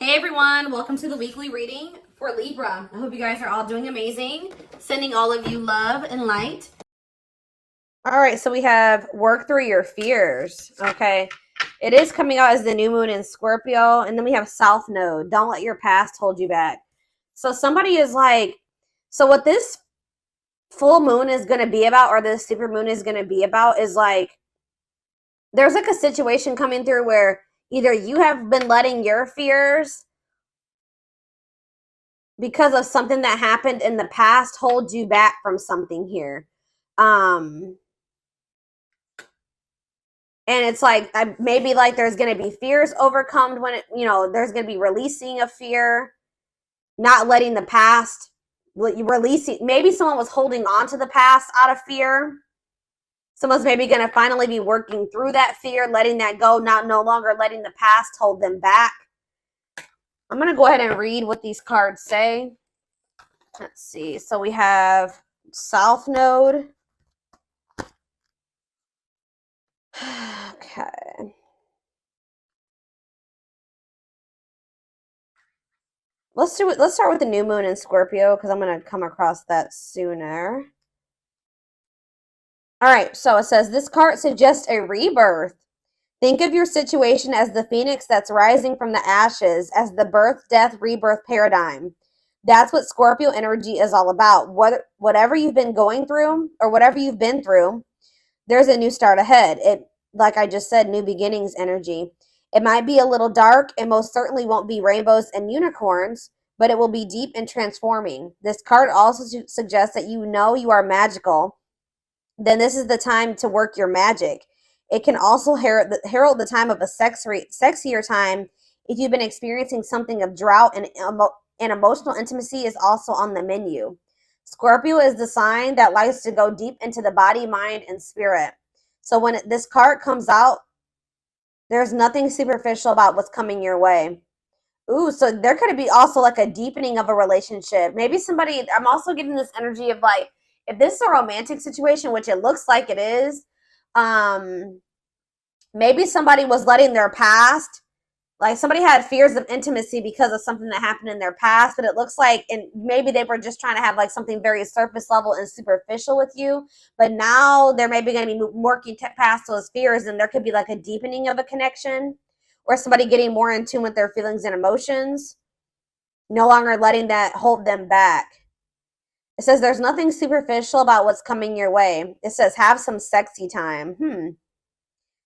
Hey everyone, welcome to the weekly reading for Libra. I hope you guys are all doing amazing. Sending all of you love and light. All right, so we have work through your fears. Okay, it is coming out as the new moon in Scorpio, and then we have South Node. Don't let your past hold you back. So somebody is like, so what this full moon is going to be about, or this super moon is going to be about, is like, there's like a situation coming through where either you have been letting your fears because of something that happened in the past hold you back from something here. And it's like maybe like there's going to be fears overcome when it, there's going to be releasing of fear, not letting the past releasing. Maybe someone was holding on to the past out of fear. Someone's maybe going to finally be working through that fear, letting that go, no longer letting the past hold them back. I'm going to go ahead and read what these cards say. Let's see. So we have South Node. Okay. Let's start with the new moon in Scorpio because I'm going to come across that sooner. All right. So it says this card suggests a rebirth. Think of your situation as the phoenix that's rising from the ashes, as the birth, death, rebirth paradigm. That's what Scorpio energy is all about. Whatever you've been going through or whatever you've been through, there's a new start ahead. It, like I just said, new beginnings energy. It might be a little dark and most certainly won't be rainbows and unicorns, but it will be deep and transforming. This card also suggests that you know you are magical. Then this is the time to work your magic. It can also herald the time of a sexier time if you've been experiencing something of drought, and emotional intimacy is also on the menu. Scorpio is the sign that likes to go deep into the body, mind, and spirit. So when this card comes out, there's nothing superficial about what's coming your way. Ooh, so there could be also like a deepening of a relationship. Maybe somebody, I'm also getting this energy of like, if this is a romantic situation, which it looks like it is, maybe somebody was letting their past, like somebody had fears of intimacy because of something that happened in their past, but it looks like, and maybe they were just trying to have like something very surface level and superficial with you, but now they're maybe going to be working past those fears, and there could be like a deepening of a connection, or somebody getting more in tune with their feelings and emotions, no longer letting that hold them back. It says there's nothing superficial about what's coming your way. It says have some sexy time.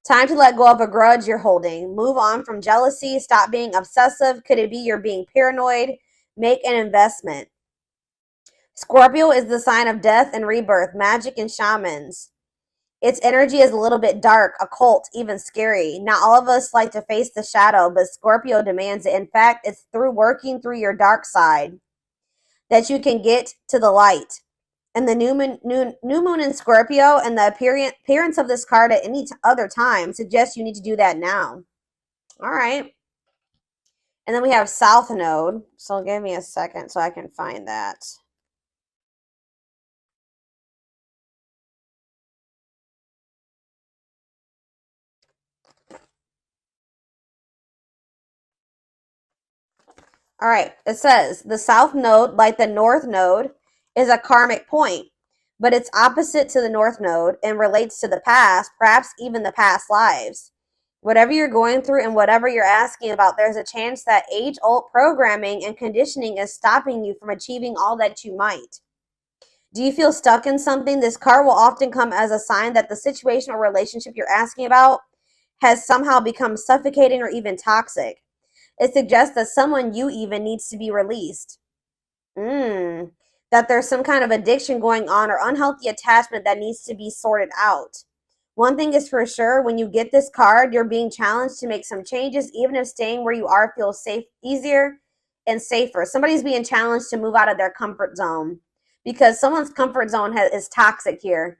Time to let go of a grudge you're holding. Move on from jealousy. Stop being obsessive. Could it be you're being paranoid? Make an investment. Scorpio is the sign of death and rebirth, magic and shamans. Its energy is a little bit dark, occult, even scary. Not all of us like to face the shadow, but Scorpio demands it. In fact, it's through working through your dark side that you can get to the light. And the new moon in Scorpio and the appearance of this card at any other time suggests you need to do that now. All right. And then we have South Node. So give me a second so I can find that. All right. It says the South Node, like the North Node, is a karmic point, but it's opposite to the North Node and relates to the past, perhaps even the past lives. Whatever you're going through and whatever you're asking about, there's a chance that age-old programming and conditioning is stopping you from achieving all that you might. Do you feel stuck in something? This card will often come as a sign that the situation or relationship you're asking about has somehow become suffocating or even toxic. It suggests that someone you even needs to be released. That there's some kind of addiction going on or unhealthy attachment that needs to be sorted out. One thing is for sure, when you get this card, you're being challenged to make some changes, even if staying where you are feels safe, easier and safer. Somebody's being challenged to move out of their comfort zone because someone's comfort zone is toxic here.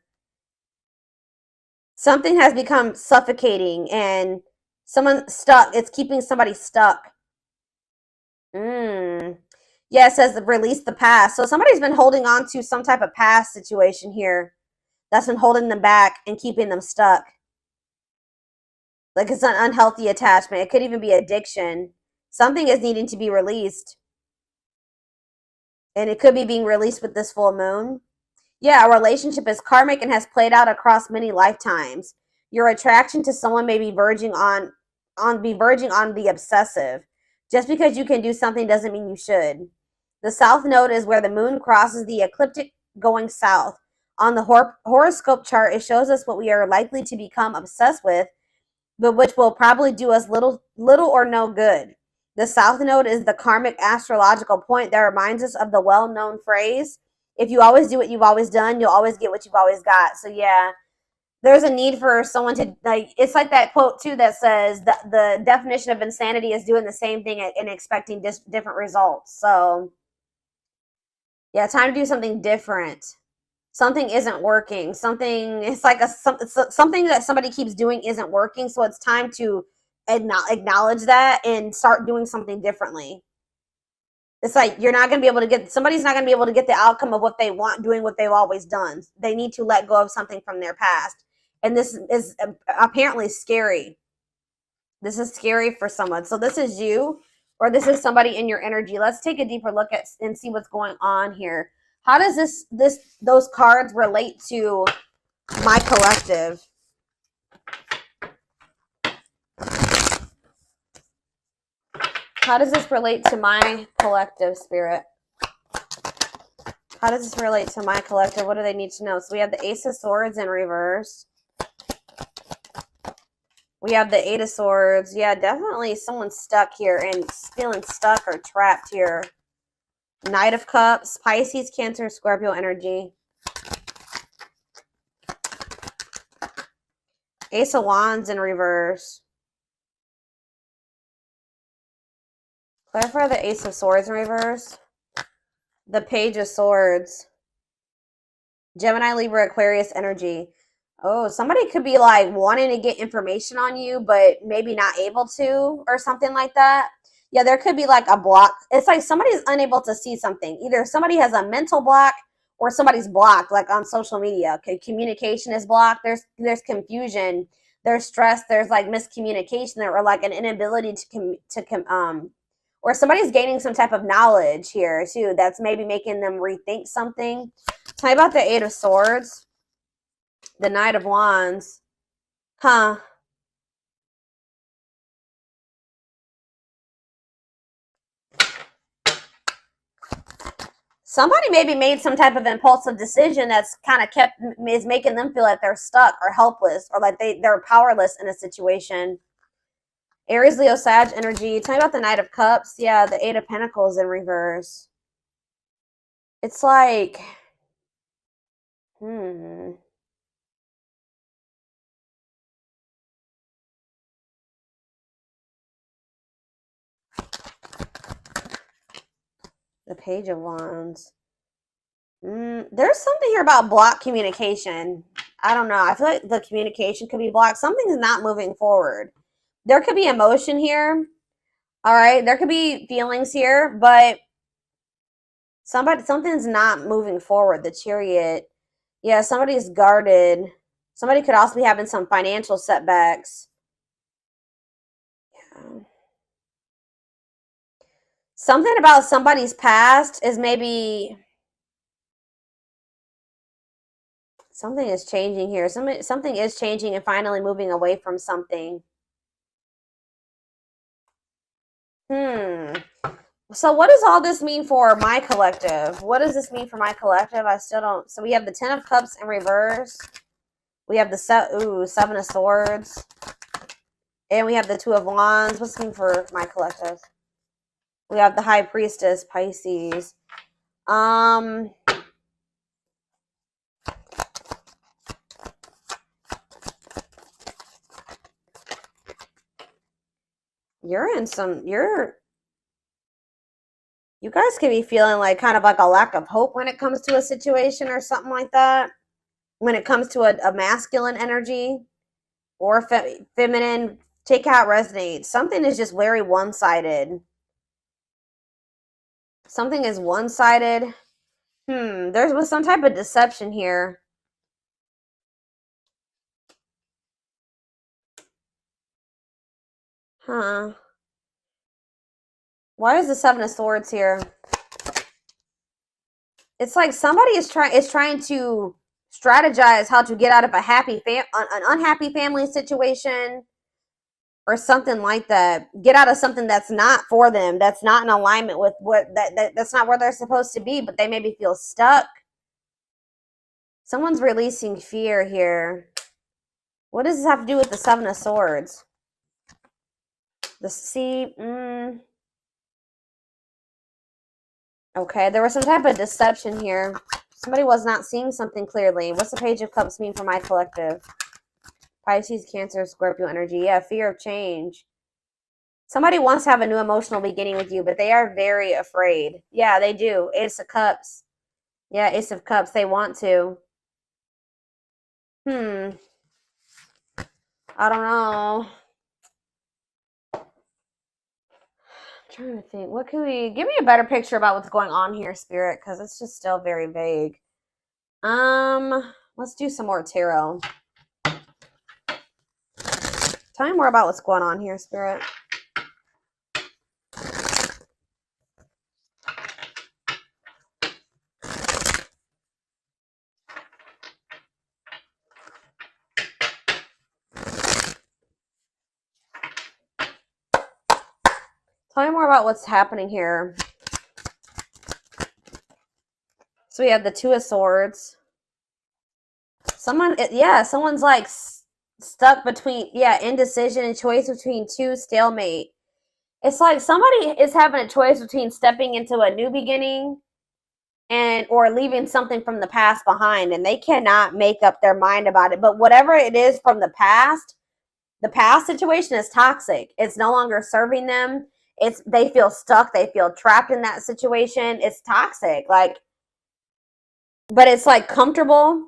Something has become suffocating and someone stuck. It's keeping somebody stuck. Yeah, it says release the past. So somebody's been holding on to some type of past situation here that's been holding them back and keeping them stuck. Like it's an unhealthy attachment. It could even be addiction. Something is needing to be released. And it could be being released with this full moon. Yeah, a relationship is karmic and has played out across many lifetimes. Your attraction to someone may be verging on the obsessive. Just because you can do something doesn't mean you should. The south node is where the moon crosses the ecliptic going south. On the horoscope chart, it shows us what we are likely to become obsessed with, but which will probably do us little or no good. The south node is the karmic astrological point that reminds us of the well-known phrase, if you always do what you've always done, you'll always get what you've always got. So yeah, there's a need for someone to, like, it's like that quote too that says that the definition of insanity is doing the same thing and expecting different results. So yeah, time to do something different. Something isn't working. Something, it's like something that somebody keeps doing isn't working. So it's time to acknowledge that and start doing something differently. It's like somebody's not going to be able to get the outcome of what they want doing what they've always done. They need to let go of something from their past. And this is apparently scary. This is scary for someone. So this is you, or this is somebody in your energy. Let's take a deeper look at and see what's going on here. How does those cards relate to my collective? How does this relate to my collective, Spirit? How does this relate to my collective? What do they need to know? So we have the Ace of Swords in reverse. We have the Eight of Swords. Yeah, definitely someone's stuck here and feeling stuck or trapped here. Knight of Cups, Pisces, Cancer, Scorpio energy. Ace of Wands in reverse. Clarify the Ace of Swords in reverse. The Page of Swords. Gemini, Libra, Aquarius energy. Oh, somebody could be like wanting to get information on you, but maybe not able to, or something like that. Yeah, there could be like a block. It's like somebody's unable to see something. Either somebody has a mental block or somebody's blocked, like on social media. Okay, communication is blocked. There's confusion. There's stress. There's like miscommunication, or like an inability or somebody's gaining some type of knowledge here too. That's maybe making them rethink something. Tell me about the Eight of Swords. The Knight of Wands. Huh. Somebody maybe made some type of impulsive decision that's kind of is making them feel like they're stuck or helpless, or like they're powerless in a situation. Aries, Leo, Sag energy. Tell me about the Knight of Cups. Yeah, the Eight of Pentacles in reverse. It's like, The Page of Wands. There's something here about blocked communication. I don't know. I feel like the communication could be blocked. Something's not moving forward. There could be emotion here. All right. There could be feelings here, but something's not moving forward. The Chariot. Yeah, somebody's guarded. Somebody could also be having some financial setbacks. Yeah. Something about somebody's past is maybe something is changing here. Something is changing and finally moving away from something. So what does all this mean for my collective? What does this mean for my collective? I still don't. So we have the Ten of Cups in reverse. We have the Seven of Swords. And we have the Two of Wands. What's this mean for my collective? We have the High Priestess, Pisces. You guys could be feeling like kind of like a lack of hope when it comes to a situation or something like that. When it comes to a masculine energy or feminine, take how it resonates. Something is just very one-sided. Something is one-sided. There was some type of deception here. Huh. Why is the Seven of Swords here? It's like somebody is trying to strategize how to get out of a an unhappy family situation or something like that. Get out of something that's not for them, that's not in alignment with that's not where they're supposed to be, but they maybe feel stuck. Someone's releasing fear here. What does this have to do with the Seven of Swords? The sea. Okay, there was some type of deception here. Somebody was not seeing something clearly. What's the Page of Cups mean for my collective? Pisces, Cancer, Scorpio energy. Yeah, fear of change. Somebody wants to have a new emotional beginning with you, but they are very afraid. Yeah, they do. Ace of Cups. Yeah, Ace of Cups. They want to. I don't know. I'm trying to think. What can we... Give me a better picture about what's going on here, Spirit, because it's just still very vague. Let's do some more tarot. Tell me more about what's going on here, Spirit. Tell me more about what's happening here. So we have the Two of Swords. Someone's like stuck between, indecision and choice between two, stalemate. It's like somebody is having a choice between stepping into a new beginning or leaving something from the past behind, and they cannot make up their mind about it. But whatever it is from the past situation is toxic. It's no longer serving them. They feel stuck. They feel trapped in that situation. It's toxic. But it's like comfortable.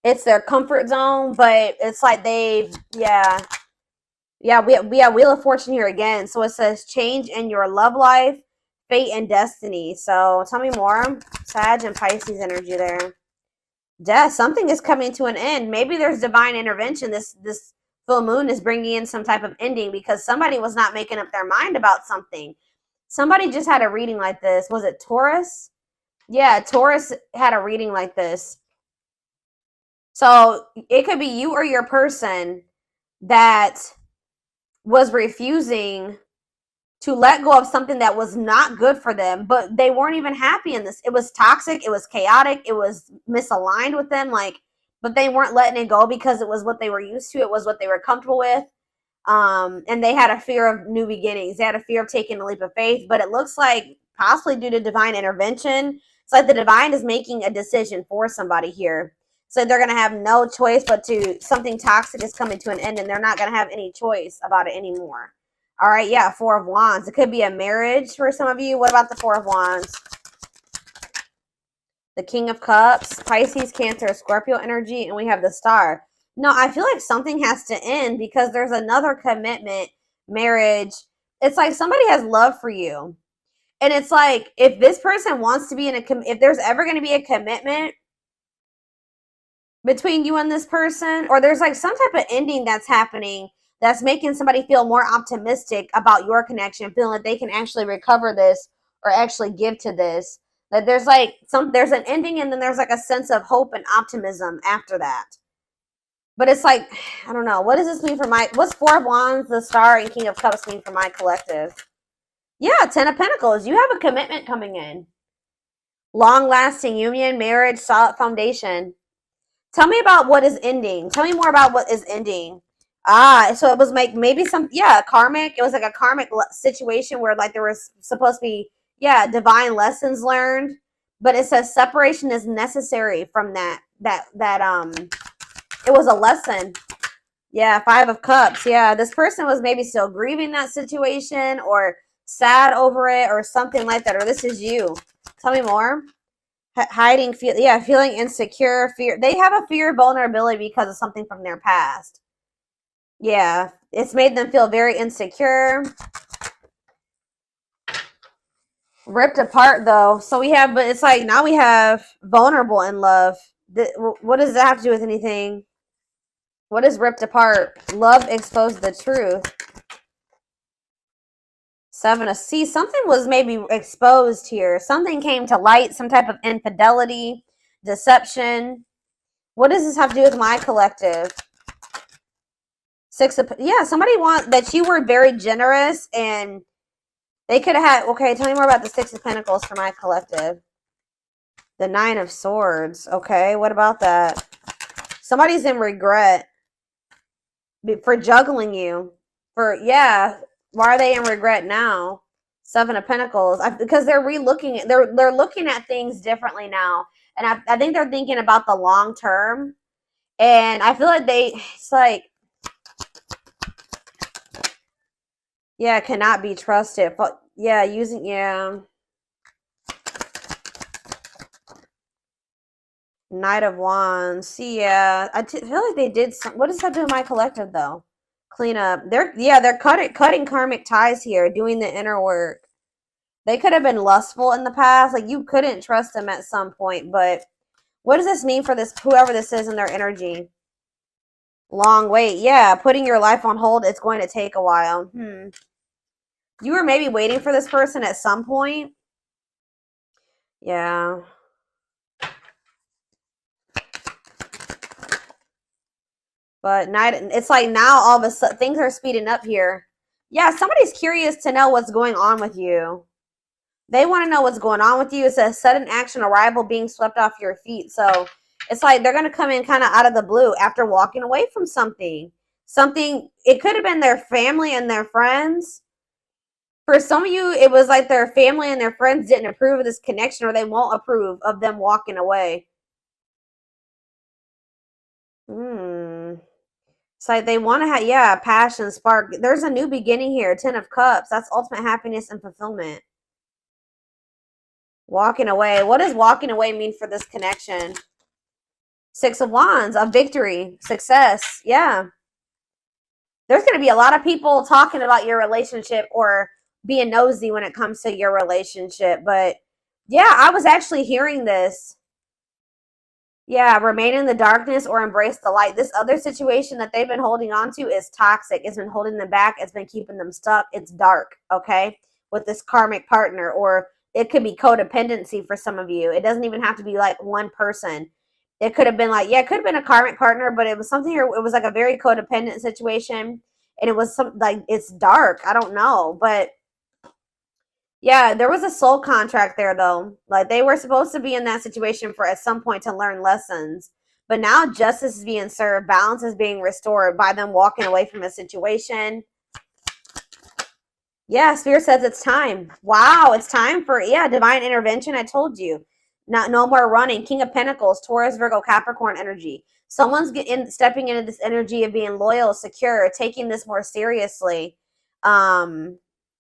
It's their comfort zone, but it's like we have Wheel of Fortune here again. So it says change in your love life, fate, and destiny. So tell me more. Sag and Pisces energy there. Death. Something is coming to an end. Maybe there's divine intervention. This full moon is bringing in some type of ending because somebody was not making up their mind about something. Somebody just had a reading like this. Was it Taurus? Yeah, Taurus had a reading like this. So it could be you or your person that was refusing to let go of something that was not good for them, but they weren't even happy in this. It was toxic. It was chaotic. It was misaligned with them. But they weren't letting it go because it was what they were used to. It was what they were comfortable with. And they had a fear of new beginnings. They had a fear of taking a leap of faith, but it looks like possibly due to divine intervention. It's like the divine is making a decision for somebody here. So they're going to have no choice but something toxic is coming to an end, and they're not going to have any choice about it anymore. All right, yeah, Four of Wands. It could be a marriage for some of you. What about the Four of Wands? The King of Cups, Pisces, Cancer, Scorpio energy, and we have the Star. No, I feel like something has to end because there's another commitment, marriage. It's like somebody has love for you. And it's like if this person wants to be if there's ever going to be a commitment between you and this person, or there's like some type of ending that's happening that's making somebody feel more optimistic about your connection, feeling like they can actually recover this or actually give to this. That there's an ending, and then there's like a sense of hope and optimism after that. But it's like, I don't know. What does this mean for what's Four of Wands, the Star, and King of Cups mean for my collective? Yeah, Ten of Pentacles. You have a commitment coming in. Long-lasting union, marriage, solid foundation. Tell me about what is ending. Tell me more about what is ending. So it was like maybe karmic. It was like a karmic situation where like there was supposed to be, divine lessons learned. But it says separation is necessary from that it was a lesson. Yeah, Five of Cups. Yeah, this person was maybe still grieving that situation or sad over it or something like that. Or this is you. Tell me more. Hiding, feeling insecure, fear. They have a fear of vulnerability because of something from their past. Yeah, it's made them feel very insecure. Ripped apart, though. So but it's like now we have vulnerable in love. What does that have to do with anything? What is ripped apart? Love exposed the truth. See, something was maybe exposed here. Something came to light, some type of infidelity, deception. What does this have to do with my collective? Yeah, somebody want that you were very generous and they could have had, okay, tell me more about the Six of Pentacles for my collective. The Nine of Swords. Okay, what about that? Somebody's in regret for juggling you. Yeah, why are they in regret now? Seven of Pentacles. Because they're relooking it. They're looking at things differently now. And I think they're thinking about the long term. And I feel like it's like, yeah, cannot be trusted. But yeah, yeah. Knight of Wands. See, yeah, feel like they did some. What does that do with my collective though? Clean up. They're cutting karmic ties here, doing the inner work. They could have been lustful in the past. Like you couldn't trust them at some point. But what does this mean for this whoever this is in their energy? Long wait. Yeah, putting your life on hold. It's going to take a while. You were maybe waiting for this person at some point. Yeah. But it's like now all of a sudden things are speeding up here. Yeah, somebody's curious to know what's going on with you. They want to know what's going on with you. It's a sudden action arrival being swept off your feet. So it's like they're going to come in kind of out of the blue after walking away from something. It could have been their family and their friends. For some of you, it was like their family and their friends didn't approve of this connection or they won't approve of them walking away. It's like they want to have, yeah, passion, spark. There's a new beginning here. 10 of Cups. That's ultimate happiness and fulfillment. Walking away. What does walking away mean for this connection? Six of Wands. A victory. Success. Yeah. There's going to be a lot of people talking about your relationship or being nosy when it comes to your relationship. But yeah, I was actually hearing this. Yeah, remain in the darkness or embrace the light. This other situation that they've been holding on to is toxic. It's been holding them back. It's been keeping them stuck. It's dark, okay? With this karmic partner, or it could be codependency for some of you. It doesn't even have to be like one person. It could have been like, yeah, it could have been a karmic partner, but it was something here. It was like a very codependent situation. And it was like, it's dark. I don't know. But yeah, there was a soul contract there though. Like they were supposed to be in that situation for at some point to learn lessons. But now justice is being served, balance is being restored by them walking away from a situation. Yeah, Spirit says it's time. Wow, it's time for divine intervention. I told you. No more running. King of Pentacles, Taurus, Virgo, Capricorn energy. Someone's stepping into this energy of being loyal, secure, taking this more seriously.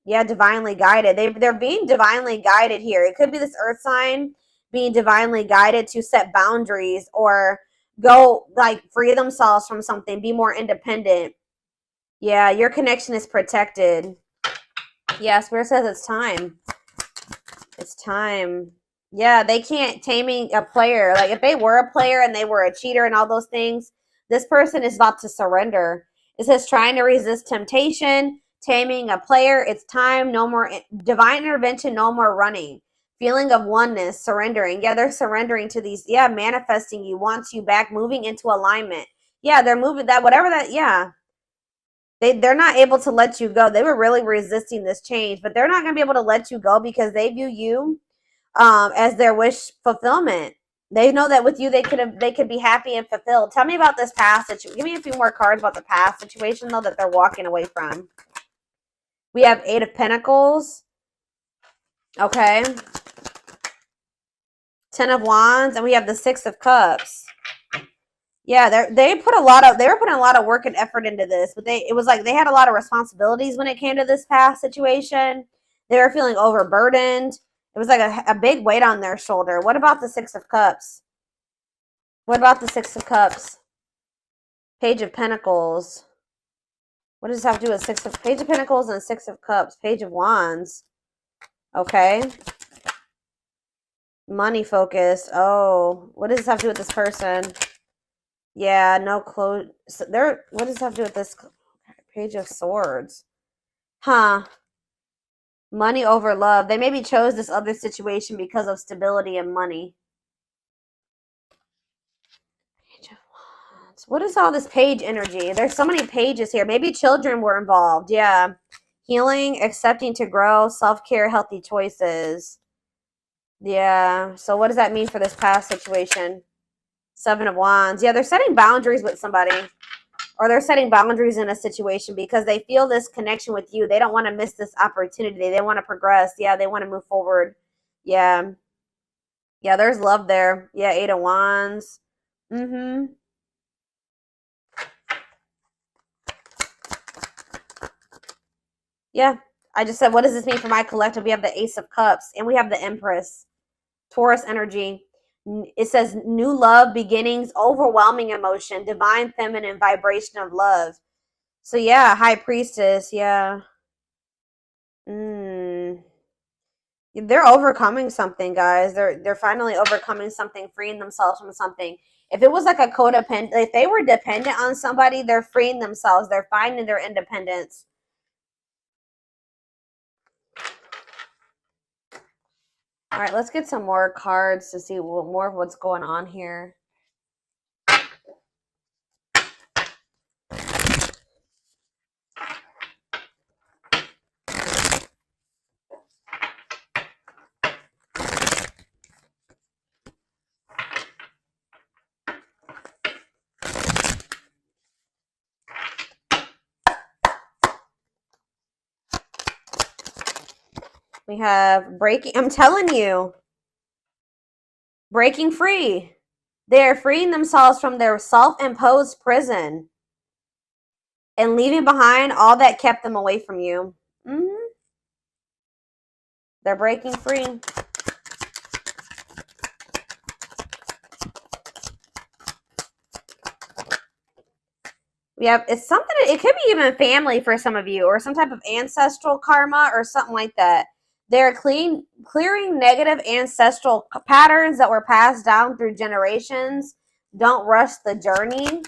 Yeah, divinely guided. They're being divinely guided here. It could be this earth sign being divinely guided to set boundaries or go like free themselves from something, be more independent. Yeah, your connection is protected. Yeah, Spirit says it's time. It's time. Yeah, they can't taming a player. Like if they were a player and they were a cheater and all those things, this person is about to surrender. It says trying to resist temptation, taming a player. It's time. No more divine intervention. No more running. Feeling of oneness, surrendering. Yeah, they're surrendering to these. Yeah, manifesting you, wants you back, moving into alignment. Yeah, they're moving that, whatever that, yeah. They're not able to let you go. They were really resisting this change, but they're not going to be able to let you go because they view you as their wish fulfillment. They know that with you they could be happy and fulfilled. Tell me about this past situation. Give me a few more cards about the past situation though that they're walking away from. We have 8 of Pentacles. Okay. 10 of Wands, and we have the 6 of Cups. Yeah, they were putting a lot of work and effort into this, but it was like they had a lot of responsibilities when it came to this past situation. They were feeling overburdened. It was like a big weight on their shoulder. What about the 6 of Cups? What about the 6 of Cups? Page of Pentacles. What does this have to do with Page of Pentacles and 6 of Cups? Page of Wands. Okay. Money focused. Oh, what does this have to do with this person? Yeah, no clue. So what does this have to do with this? Page of Swords. Huh. Money over love. They maybe chose this other situation because of stability and money. Page of Wands. What is all this page energy? There's so many pages here. Maybe children were involved. Yeah. Healing, accepting to grow, self-care, healthy choices. Yeah. So what does that mean for this past situation? Seven of Wands. Yeah, they're setting boundaries with somebody. Or they're setting boundaries in a situation because they feel this connection with you. They don't want to miss this opportunity. They want to progress. Yeah, they want to move forward. Yeah. Yeah, there's love there. Yeah, Eight of Wands. Mm-hmm. Yeah. I just said, what does this mean for my collective? We have the Ace of Cups and we have the Empress. Taurus energy. It says new love, beginnings, overwhelming emotion, divine feminine vibration of love. So yeah, High Priestess. Yeah. Mm. They're overcoming something, guys. They're finally overcoming something, freeing themselves from something. If it was like a codependent, if they were dependent on somebody, they're freeing themselves. They're finding their independence. All right, let's get some more cards to see more of what's going on here. We have breaking. I'm telling you, breaking free. They're freeing themselves from their self-imposed prison and leaving behind all that kept them away from you. Mm-hmm. They're breaking free. We have, it's something, it could be even family for some of you, or some type of ancestral karma or something like that. They're clearing negative ancestral patterns that were passed down through generations. Don't rush the journey.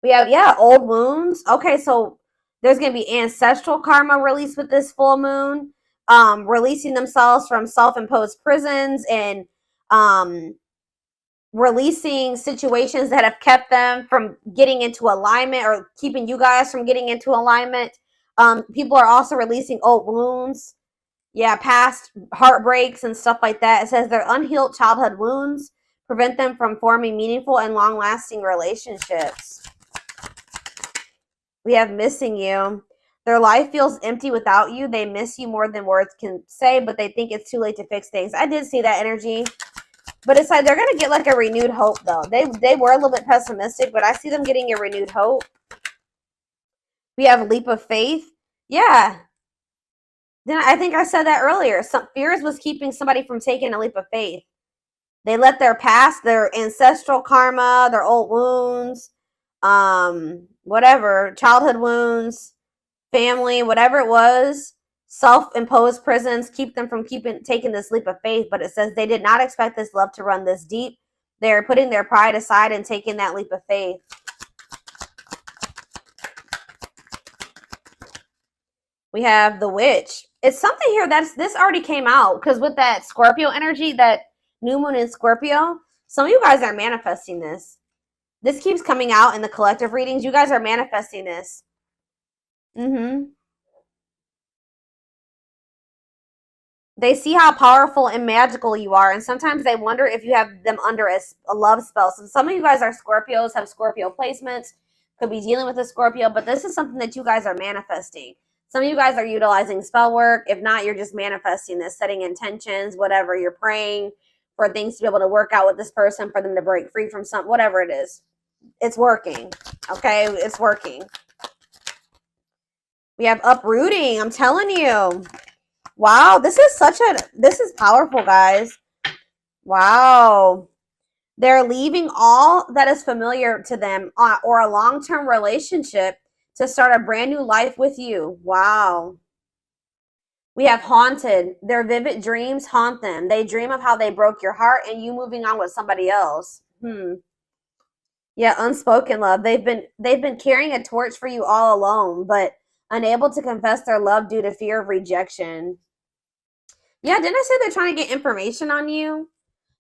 We have, yeah, old wounds. Okay, so there's going to be ancestral karma released with this full moon, releasing themselves from self-imposed prisons and releasing situations that have kept them from getting into alignment or keeping you guys from getting into alignment. People are also releasing old wounds. Yeah, past heartbreaks and stuff like that. It says their unhealed childhood wounds prevent them from forming meaningful and long-lasting relationships. We have missing you. Their life feels empty without you. They miss you more than words can say, but they think it's too late to fix things. I did see that energy. But it's like they're going to get like a renewed hope, though. They were a little bit pessimistic, but I see them getting a renewed hope. We have a leap of faith. Yeah. Then I think I said that earlier. Some fears was keeping somebody from taking a leap of faith. They let their past, their ancestral karma, their old wounds, whatever, childhood wounds, family, whatever it was, self-imposed prisons keep them from taking this leap of faith. But it says they did not expect this love to run this deep. They're putting their pride aside and taking that leap of faith. We have the witch. It's something here this already came out because with that Scorpio energy, that new moon in Scorpio, some of you guys are manifesting this. This keeps coming out in the collective readings. You guys are manifesting this. Mm-hmm. They see how powerful and magical you are, and sometimes they wonder if you have them under a love spell. So some of you guys are Scorpios, have Scorpio placements, could be dealing with a Scorpio, but this is something that you guys are manifesting. Some of you guys are utilizing spell work. If not, you're just manifesting this, setting intentions, whatever. You're praying for things to be able to work out with this person, for them to break free from something, whatever it is. It's working, okay? It's working. We have uprooting. I'm telling you. Wow, this is powerful, guys. Wow. They're leaving all that is familiar to them or a long-term relationship to start a brand new life with you. Wow. We have haunted. Their vivid dreams haunt them. They dream of how they broke your heart and you moving on with somebody else. Yeah, unspoken love. They've been carrying a torch for you all alone, but unable to confess their love due to fear of rejection. Yeah, didn't I say they're trying to get information on you?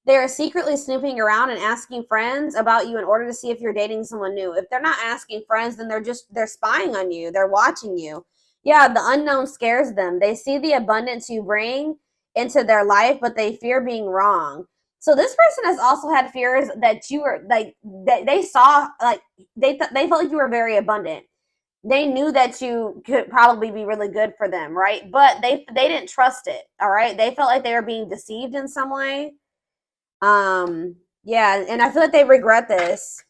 They are secretly snooping around and asking friends about you in order to see if you're dating someone new. If they're not asking friends, then they're spying on you. They're watching you. Yeah, the unknown scares them. They see the abundance you bring into their life, but they fear being wrong. So this person has also had fears that you were like they saw like they felt like you were very abundant. They knew that you could probably be really good for them, right? But they didn't trust it. All right, they felt like they were being deceived in some way. Yeah, and I feel like they regret this.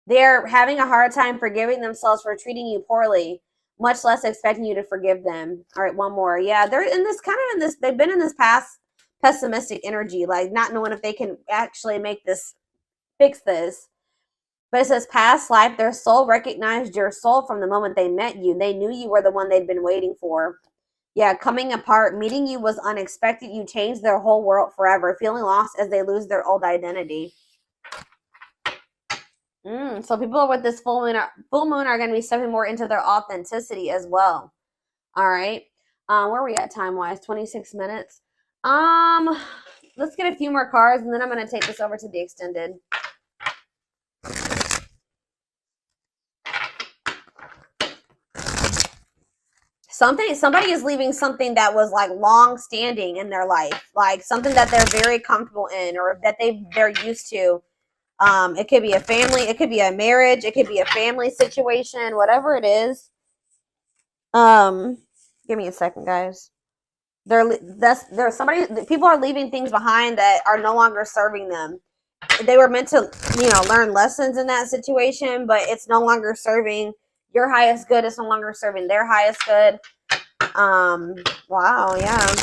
They're having a hard time forgiving themselves for treating you poorly, much less expecting you to forgive them. All right, one more. Yeah, they're in this kind of in this, they've been in this past pessimistic energy, like not knowing if they can actually make this, fix this. But it says past life, their soul recognized your soul from the moment they met you. They knew you were the one they'd been waiting for. Yeah, coming apart, meeting you was unexpected. You changed their whole world forever, feeling lost as they lose their old identity. So people with this full moon are going to be stepping more into their authenticity as well. All right. Where are we at time-wise? 26 minutes. Let's get a few more cards, and then I'm going to take this over to the extended. Somebody is leaving something that was like long standing in their life, like something that they're very comfortable in or that they're used to. It could be a family, it could be a marriage, it could be a family situation, whatever it is. Give me a second, guys. People are leaving things behind that are no longer serving them. They were meant to, learn lessons in that situation, but it's no longer serving your highest good. It's no longer serving their highest good. Wow, yeah.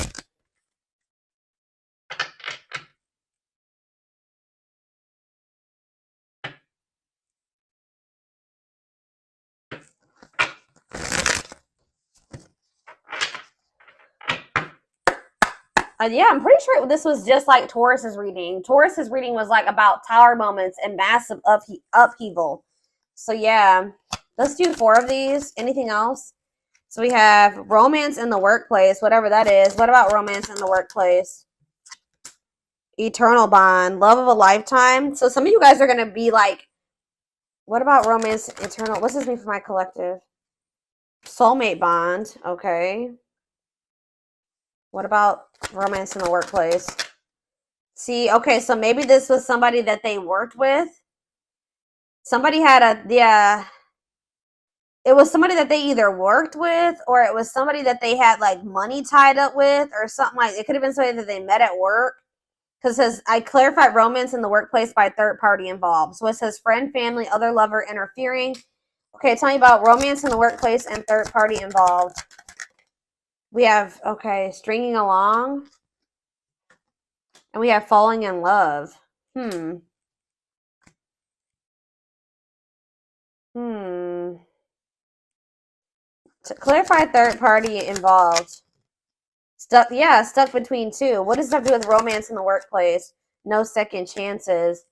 Yeah, I'm pretty sure this was just like Taurus's reading. Taurus's reading was like about tower moments and massive upheaval. So yeah, let's do 4 of these. Anything else? So we have romance in the workplace, whatever that is. What about romance in the workplace? Eternal bond, love of a lifetime. So some of you guys are going to be like, what about romance, eternal? What's this mean for my collective? Soulmate bond. Okay. What about romance in the workplace? See, okay, so maybe this was somebody that they worked with. Somebody had it was somebody that they either worked with or it was somebody that they had like money tied up with or something like it could have been somebody that they met at work. Because it says, I clarified romance in the workplace by third party involved. So it says friend, family, other lover interfering. Okay, tell me about romance in the workplace and third party involved. We have, okay, stringing along. And we have falling in love. To clarify third party involved. Stuck between two. What does that have to do with romance in the workplace? No second chances.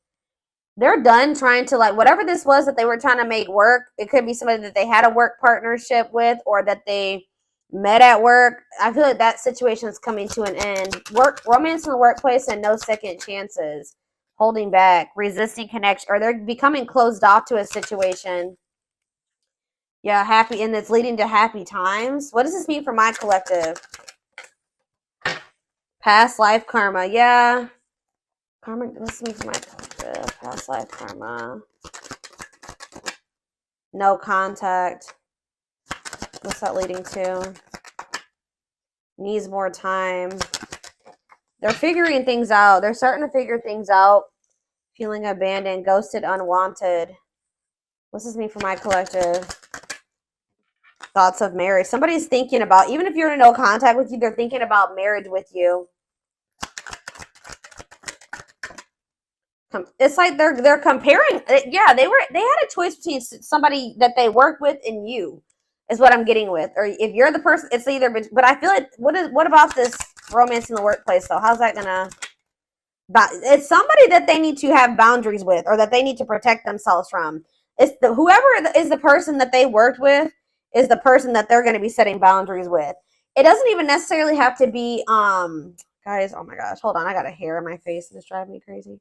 They're done trying to, like, whatever this was that they were trying to make work. It could be somebody that they had a work partnership with or that they met at work. I feel like that situation is coming to an end. Romance in the workplace and no second chances. Holding back, resisting connection, or they're becoming closed off to a situation. Yeah, happy, and it's leading to happy times. What does this mean for my collective? Past life karma. Yeah. Karma, what's me for my collective? Past life karma. No contact. What's that leading to? Needs more time. They're figuring things out. They're starting to figure things out. Feeling abandoned, ghosted, unwanted. What's this mean for my collective? Thoughts of marriage. Somebody's thinking about, even if you're in no contact with you, they're thinking about marriage with you. It's like they're comparing. Yeah, they had a choice between somebody that they work with and you, is what I'm getting with. Or if you're the person, it's either. But I feel like what about this romance in the workplace though? How's that gonna? It's somebody that they need to have boundaries with, or that they need to protect themselves from. It's whoever is the person that they worked with is the person that they're going to be setting boundaries with. It doesn't even necessarily have to be, guys, oh my gosh, hold on. I got a hair in my face and it's driving me crazy.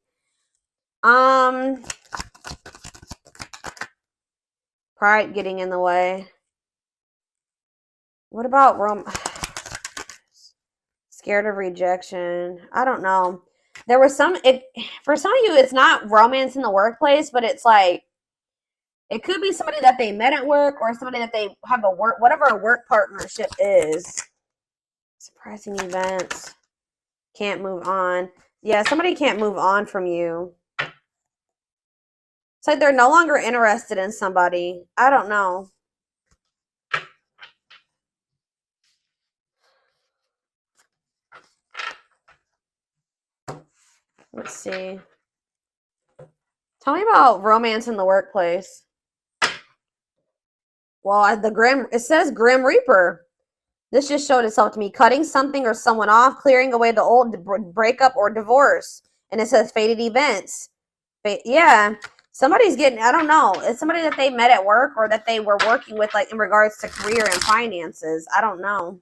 Pride getting in the way. What about scared of rejection? I don't know. There was for some of you, it's not romance in the workplace, but it's like, it could be somebody that they met at work or somebody that they have whatever a work partnership is. Surprising events. Can't move on. Yeah, somebody can't move on from you. It's like they're no longer interested in somebody. I don't know. Let's see. Tell me about romance in the workplace. Well, it says Grim Reaper. This just showed itself to me. Cutting something or someone off, clearing away the old breakup or divorce. And it says fated events. Yeah. Somebody's getting, I don't know. It's somebody that they met at work or that they were working with, like in regards to career and finances. I don't know.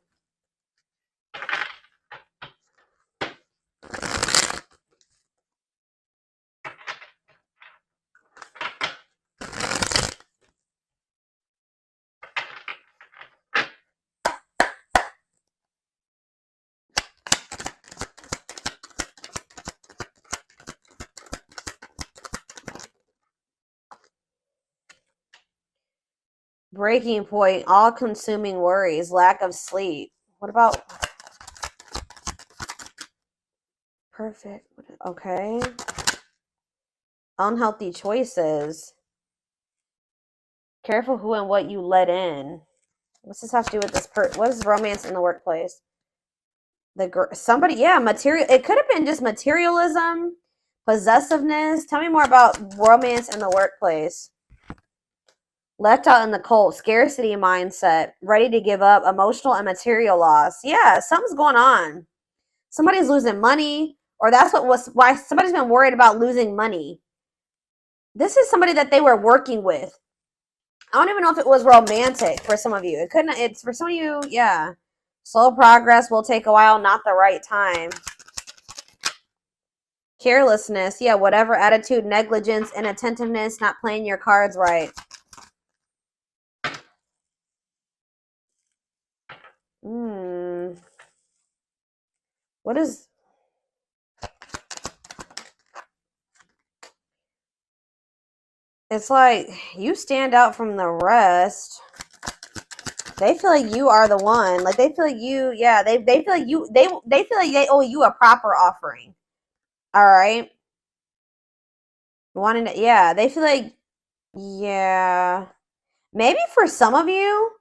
Breaking point, all-consuming worries, lack of sleep. What about perfect? Okay. Unhealthy choices. Careful who and what you let in. What's this have to do with this what is romance in the workplace? Somebody, yeah, material. It could have been just materialism, possessiveness. Tell me more about romance in the workplace. Left out in the cold, scarcity mindset, ready to give up, emotional and material loss. Yeah, something's going on. Somebody's losing money, or that's why somebody's been worried about losing money. This is somebody that they were working with. I don't even know if it was romantic for some of you. It's for some of you, yeah. Slow progress will take a while, not the right time. Carelessness, yeah, whatever attitude, negligence, inattentiveness, not playing your cards right. What is... It's like you stand out from the rest. They feel like you are the one. Like they feel like you, yeah, they feel like you, they feel like they owe you a proper offering. All right. Wanting to, yeah, they feel like, yeah. Maybe for some of you,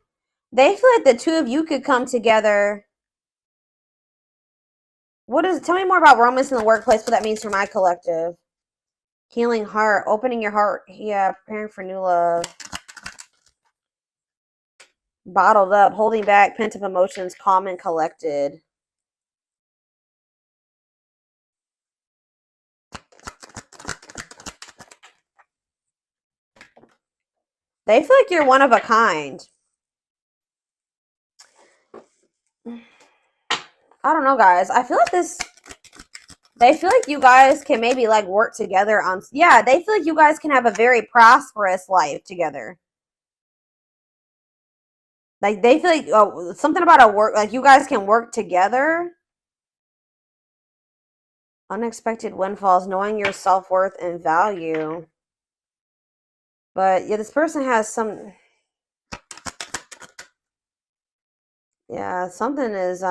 they feel like the two of you could come together. Tell me more about romance in the workplace, what that means for my collective. Healing heart, opening your heart. Yeah, preparing for new love. Bottled up, holding back, pent up emotions, calm and collected. They feel like you're one of a kind. I don't know, guys. I feel like they feel like you guys can maybe like work together on, yeah, they feel like you guys can have a very prosperous life together. Like they feel like something about a work, like you guys can work together. Unexpected windfalls, knowing your self-worth and value. But yeah, this person has some, yeah, something is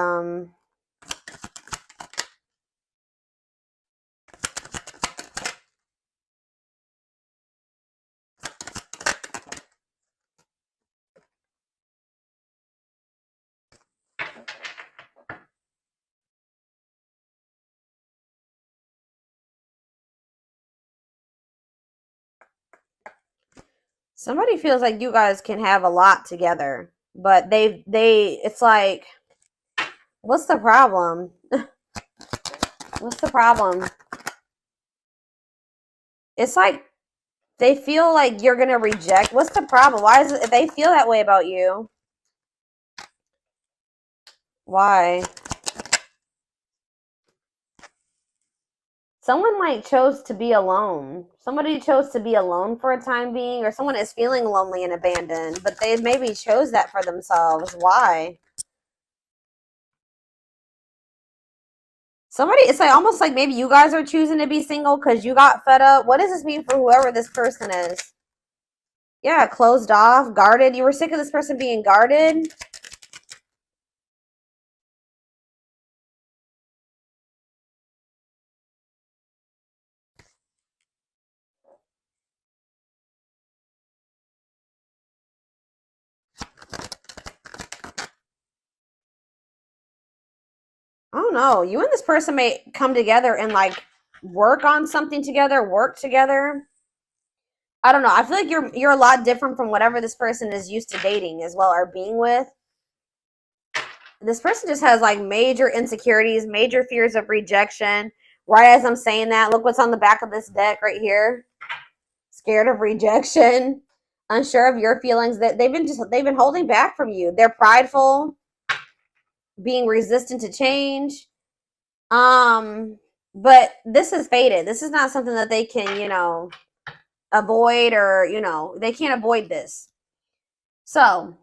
somebody feels like you guys can have a lot together, but it's like, what's the problem? What's the problem? It's like They feel like you're going to reject. What's the problem? Why is it they feel that way about you? Why? Someone like chose to be alone. Somebody chose to be alone for a time being, or someone is feeling lonely and abandoned, but they maybe chose that for themselves. Why? Somebody, it's like almost like maybe you guys are choosing to be single because you got fed up. What does this mean for whoever this person is? Yeah, closed off, guarded. You were sick of this person being guarded. I don't know. You and this person may come together and like work on something together, work together. I don't know. I feel like you're a lot different from whatever this person is used to dating as well or being with. This person just has like major insecurities, major fears of rejection. Right as I'm saying that, look what's on the back of this deck right here. Scared of rejection, unsure of your feelings. That they've been holding back from you. They're prideful, being resistant to change. But this is faded. This is not something that they can, avoid, or they can't avoid this. So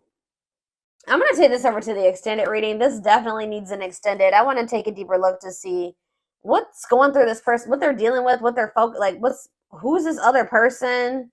I'm going to take this over to the extended reading. This definitely needs an extended. I want to take a deeper look to see what's going through this person, what they're dealing with, what they're who's this other person.